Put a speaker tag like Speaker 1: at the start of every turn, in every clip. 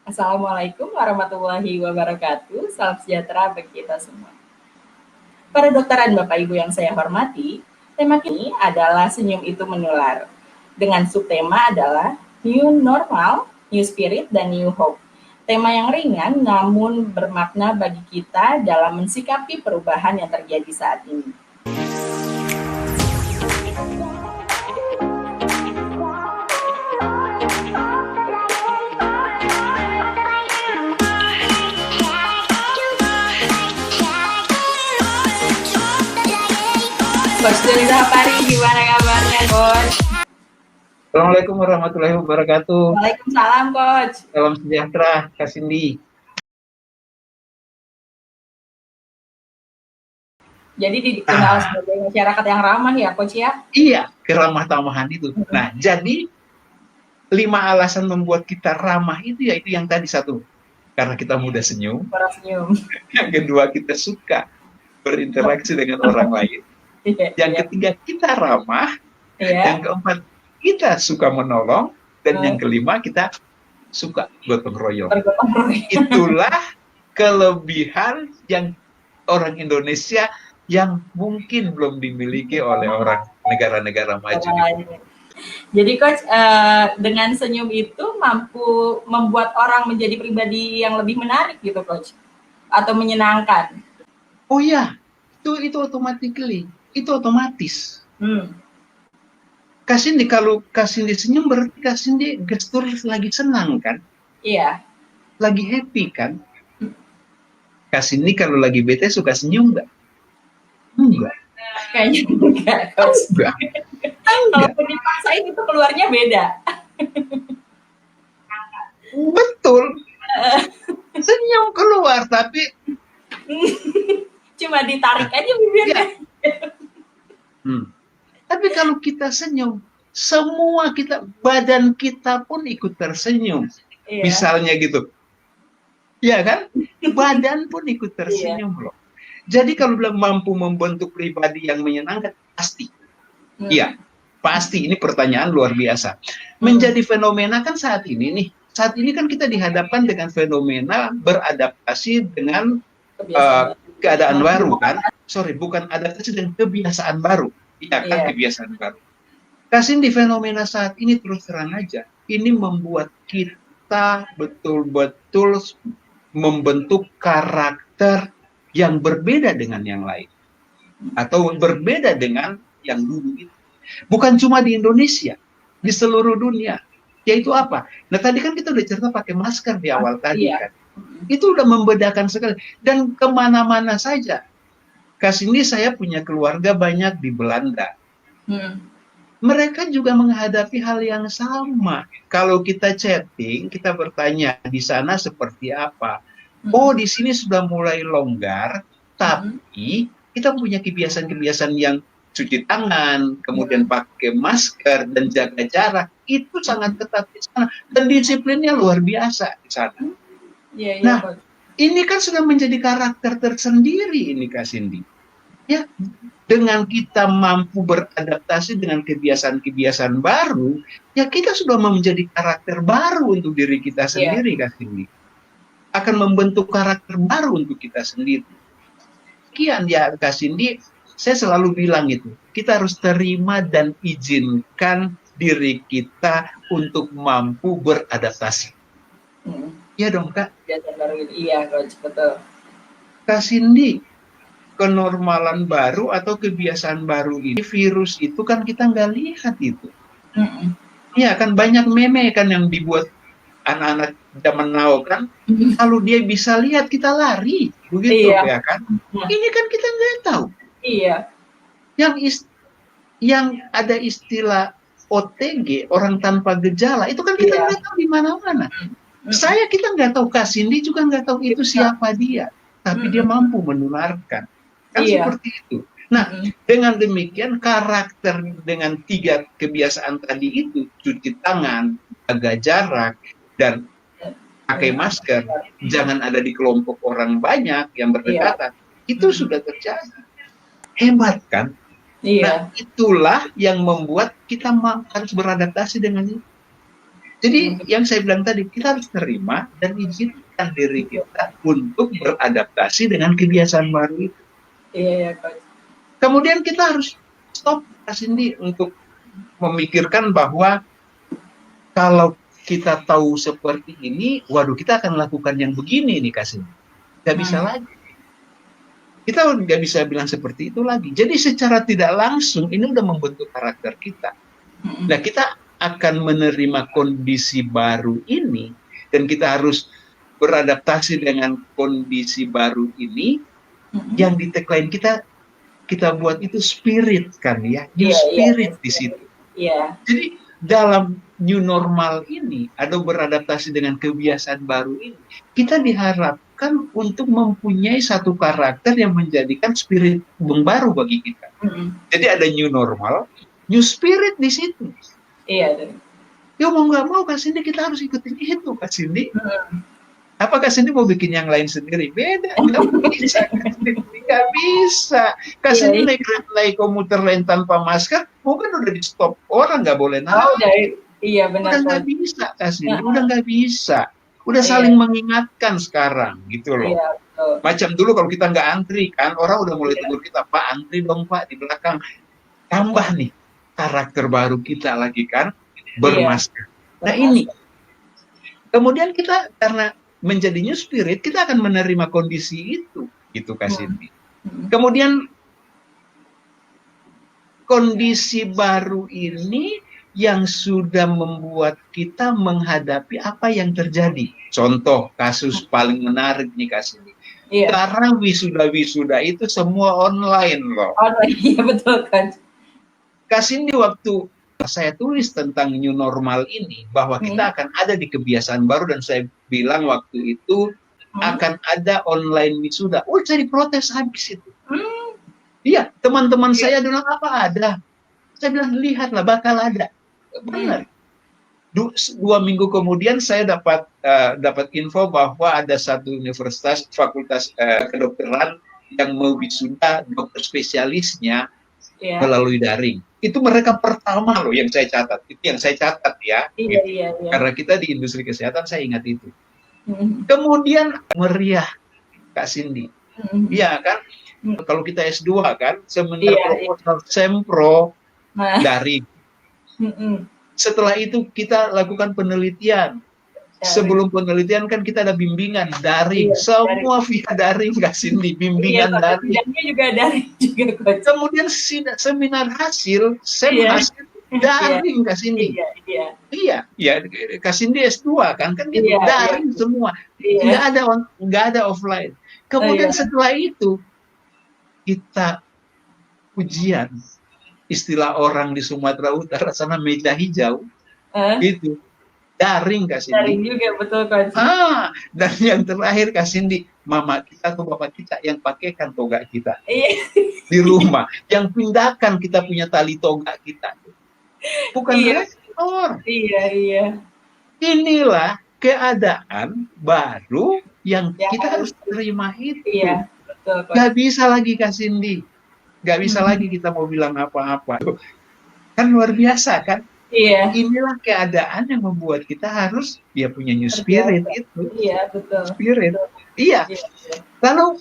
Speaker 1: Assalamualaikum warahmatullahi wabarakatuh. Salam sejahtera bagi kita semua. Para dokter dan Bapak Ibu yang saya hormati, tema kini adalah senyum itu menular. Dengan subtema adalah New Normal, New Spirit, dan New Hope. Tema yang ringan namun bermakna bagi kita dalam mensikapi perubahan yang terjadi saat ini. Coach Deli Zafari, gimana kabarnya, Coach?
Speaker 2: Assalamualaikum warahmatullahi wabarakatuh.
Speaker 1: Waalaikumsalam, Coach.
Speaker 2: Salam sejahtera, Kak Cindy.
Speaker 1: Jadi dikenal sebagai masyarakat yang ramah ya, Coach ya?
Speaker 2: Iya, keramah tamahan itu. Nah, jadi 5 alasan membuat kita ramah itu ya itu yang tadi satu, karena kita mudah senyum.
Speaker 1: Orang senyum.
Speaker 2: Yang kedua, kita suka berinteraksi dengan orang lain. Yang ketiga, kita ramah. Yang keempat, kita suka menolong. Dan yang kelima, kita suka gotong royong. Itulah kelebihan yang orang Indonesia yang mungkin belum dimiliki oleh orang negara-negara maju.
Speaker 1: Jadi Coach, dengan senyum itu mampu membuat orang menjadi pribadi yang lebih menarik gitu Coach? Atau menyenangkan?
Speaker 2: Oh ya, itu otomatis. Kak Cindy, kalau Kak Cindy senyum berarti Kak Cindy gestur lagi senang kan?
Speaker 1: Iya.
Speaker 2: Lagi happy kan? Kak Cindy kalau lagi bete suka senyum nggak? Enggak.
Speaker 1: Kayaknya enggak, Coach.
Speaker 2: Enggak.
Speaker 1: Kalau dipaksain itu keluarnya beda.
Speaker 2: Betul. Senyum keluar, tapi
Speaker 1: cuma ditarik aja bibirnya.
Speaker 2: Tapi kalau kita senyum, semua badan kita pun ikut tersenyum. Iya. Misalnya gitu. Ya kan? Badan pun ikut tersenyum loh. Jadi kalau bilang mampu membentuk pribadi yang menyenangkan, pasti. Iya, pasti. Ini pertanyaan luar biasa. Menjadi fenomena kan saat ini nih. Saat ini kan kita dihadapkan dengan fenomena beradaptasi dengan keadaan baru kan. Sorry, bukan adaptasi dengan kebiasaan baru. Iya kan, kebiasaan baru. Kasih di fenomena saat ini terus terang aja. Ini membuat kita betul-betul membentuk karakter yang berbeda dengan yang lain. Atau berbeda dengan yang dulu itu. Bukan cuma di Indonesia, di seluruh dunia. Yaitu apa? Nah tadi kan kita udah cerita pakai masker di awal tadi kan. Itu udah membedakan sekali. Dan kemana-mana saja. Kasih ini saya punya keluarga banyak di Belanda. Mereka juga menghadapi hal yang sama. Kalau kita chatting, kita bertanya di sana seperti apa. Oh, di sini sudah mulai longgar, tapi kita punya kebiasaan-kebiasaan yang cuci tangan, kemudian pakai masker dan jaga jarak, itu sangat ketat di sana. Dan disiplinnya luar biasa di sana. Nah, ini kan sudah menjadi karakter tersendiri ini Kak Cindy. Ya, dengan kita mampu beradaptasi dengan kebiasaan-kebiasaan baru, ya kita sudah menjadi karakter baru untuk diri kita sendiri Kak Cindy. Akan membentuk karakter baru untuk kita sendiri. Sekian ya Kak Cindy, saya selalu bilang itu, kita harus terima dan izinkan diri kita untuk mampu beradaptasi. Iya dong Kak?
Speaker 1: Iya Coach, betul.
Speaker 2: Kak Cindy, kenormalan baru atau kebiasaan baru ini, virus itu kan kita nggak lihat itu. Iya kan, banyak meme kan yang dibuat anak-anak zaman now kan, kalau dia bisa lihat kita lari, begitu ya kan? Ini kan kita nggak tahu.
Speaker 1: Iya.
Speaker 2: Yang ada istilah OTG, orang tanpa gejala, itu kan kita nggak tahu di mana-mana. Kita nggak tahu, Kak Cindy juga nggak tahu itu siapa dia, tapi dia mampu menularkan. Kan seperti itu. Nah, dengan demikian karakter dengan 3 kebiasaan tadi itu, cuci tangan, jaga jarak, dan pakai masker, jangan ada di kelompok orang banyak yang berdekatan, itu sudah terjadi. Hebat kan? Nah, itulah yang membuat kita harus beradaptasi dengan itu. Jadi yang saya bilang tadi, kita harus terima dan izinkan diri kita untuk beradaptasi dengan kebiasaan baru itu.
Speaker 1: Iya, Coach.
Speaker 2: Kemudian kita harus stop Cindy untuk memikirkan bahwa kalau kita tahu seperti ini, waduh kita akan lakukan yang begini nih Cindy. Gak bisa lagi. Kita nggak bisa bilang seperti itu lagi. Jadi secara tidak langsung ini udah membentuk karakter kita. Nah kita akan menerima kondisi baru ini dan kita harus beradaptasi dengan kondisi baru ini. Yang di tagline kita buat itu spirit kan ya, new spirit di situ. Jadi dalam new normal ini atau beradaptasi dengan kebiasaan baru ini, kita diharapkan untuk mempunyai satu karakter yang menjadikan spirit baru bagi kita. Jadi ada new normal, new spirit di situ.
Speaker 1: Iya.
Speaker 2: Ya mau nggak mau Kak Cindy kita harus ikutin itu Kak Cindy. Apa Kak Cindy mau bikin yang lain sendiri? Beda, nggak bisa. Nggak bisa. Kak Cindy naik komuter lain tanpa masker, mungkin udah di stop orang nggak boleh naik.
Speaker 1: Iya benar.
Speaker 2: Udah nggak bisa Kak Cindy, udah nggak bisa. Udah saling mengingatkan sekarang gitu loh.
Speaker 1: Iya, betul.
Speaker 2: Macam dulu kalau kita nggak antri kan, orang udah mulai tegur kita, Pak antri dong Pak di belakang. Tambah nih karakter baru kita lagi kan, bermasker. Nah ini, kemudian kita karena menjadi new spirit, kita akan menerima kondisi itu, gitu Kak Cindy. Kemudian kondisi baru ini yang sudah membuat kita menghadapi apa yang terjadi. Contoh kasus paling menarik nih Kak Cindy. Sekarang wisuda-wisuda itu semua online loh.
Speaker 1: Iya betul kan.
Speaker 2: Kak Cindy waktu saya tulis tentang new normal ini, bahwa kita akan ada di kebiasaan baru dan saya bilang waktu itu akan ada online wisuda. Jadi protes habis itu. Iya, teman-teman saya bilang apa ada. Saya bilang lihatlah bakal ada. Benar. 2 minggu kemudian saya dapat info bahwa ada satu universitas fakultas kedokteran yang mau wisuda dokter spesialisnya melalui daring. Itu mereka pertama loh yang saya catat. Itu yang saya catat ya.
Speaker 1: Iya.
Speaker 2: Karena kita di industri kesehatan saya ingat itu. Kemudian meriah Kak Cindy. Iya kan? Kalau kita S2 kan semenjak proposal sempro daring. Setelah itu kita lakukan penelitian. Sebelum penelitian kan kita ada bimbingan daring, semua via daring Kak Cindy, bimbingan daring.
Speaker 1: Juga daring juga.
Speaker 2: Kemudian seminar hasil, hasil daring Kak Cindy. Iya, Kak Cindy S2 kan gitu, daring semua, nggak ada offline. Kemudian setelah itu kita ujian, istilah orang di Sumatera Utara sana meja hijau, itu daring Kak Cindy.
Speaker 1: Daring juga betul kan.
Speaker 2: Dan yang terakhir Kak Cindy, mama kita atau bapak kita yang pakaikan toga kita di rumah, yang pindahkan kita punya tali toga kita, bukan rektor.
Speaker 1: Iya.
Speaker 2: Inilah keadaan baru yang kita harus terima itu.
Speaker 1: Iya, betul.
Speaker 2: Gak bisa lagi Kak Cindy, gak bisa lagi kita mau bilang apa-apa. Kan luar biasa kan?
Speaker 1: Iya.
Speaker 2: Inilah keadaan yang membuat kita harus punya new spirit itu.
Speaker 1: Iya, betul.
Speaker 2: Spirit.
Speaker 1: Betul.
Speaker 2: Iya. Lalu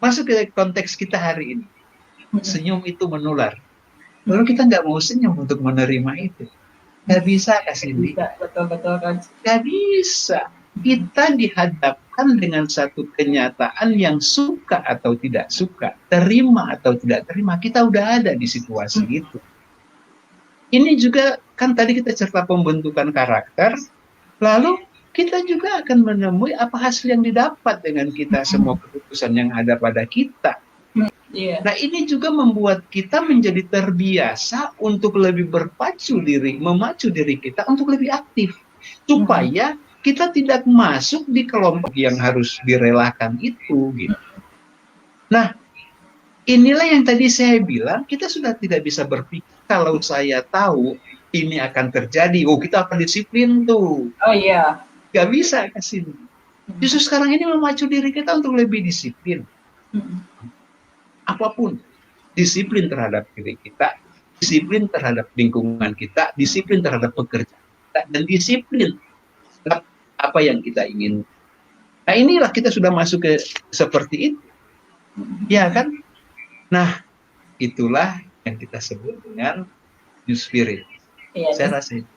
Speaker 2: masuk ke konteks kita hari ini. Senyum itu menular. Lalu kita nggak mau senyum untuk menerima itu. Nggak bisa Kak Cindy.
Speaker 1: Betul kan.
Speaker 2: Nggak bisa. Kita dihadapkan dengan satu kenyataan yang suka atau tidak suka, terima atau tidak terima. Kita udah ada di situasi itu. Ini juga kan tadi kita cerita pembentukan karakter, lalu kita juga akan menemui apa hasil yang didapat dengan kita semua keputusan yang ada pada kita. Nah ini juga membuat kita menjadi terbiasa untuk lebih memacu diri kita untuk lebih aktif, supaya kita tidak masuk di kelompok yang harus direlakan itu. Gitu. Nah inilah yang tadi saya bilang, kita sudah tidak bisa berpikir kalau saya tahu ini akan terjadi, kita akan disiplin tuh.
Speaker 1: Oh iya.
Speaker 2: Gak bisa Kak Cindy. Justru sekarang ini memacu diri kita untuk lebih disiplin. Apapun, disiplin terhadap diri kita, disiplin terhadap lingkungan kita, disiplin terhadap pekerjaan. dan disiplin apa yang kita ingin. Nah, inilah kita sudah masuk ke seperti itu. Ya kan? Nah, itulah yang kita sebut dengan new spirit.
Speaker 1: Iya,
Speaker 2: Saya rasa itu.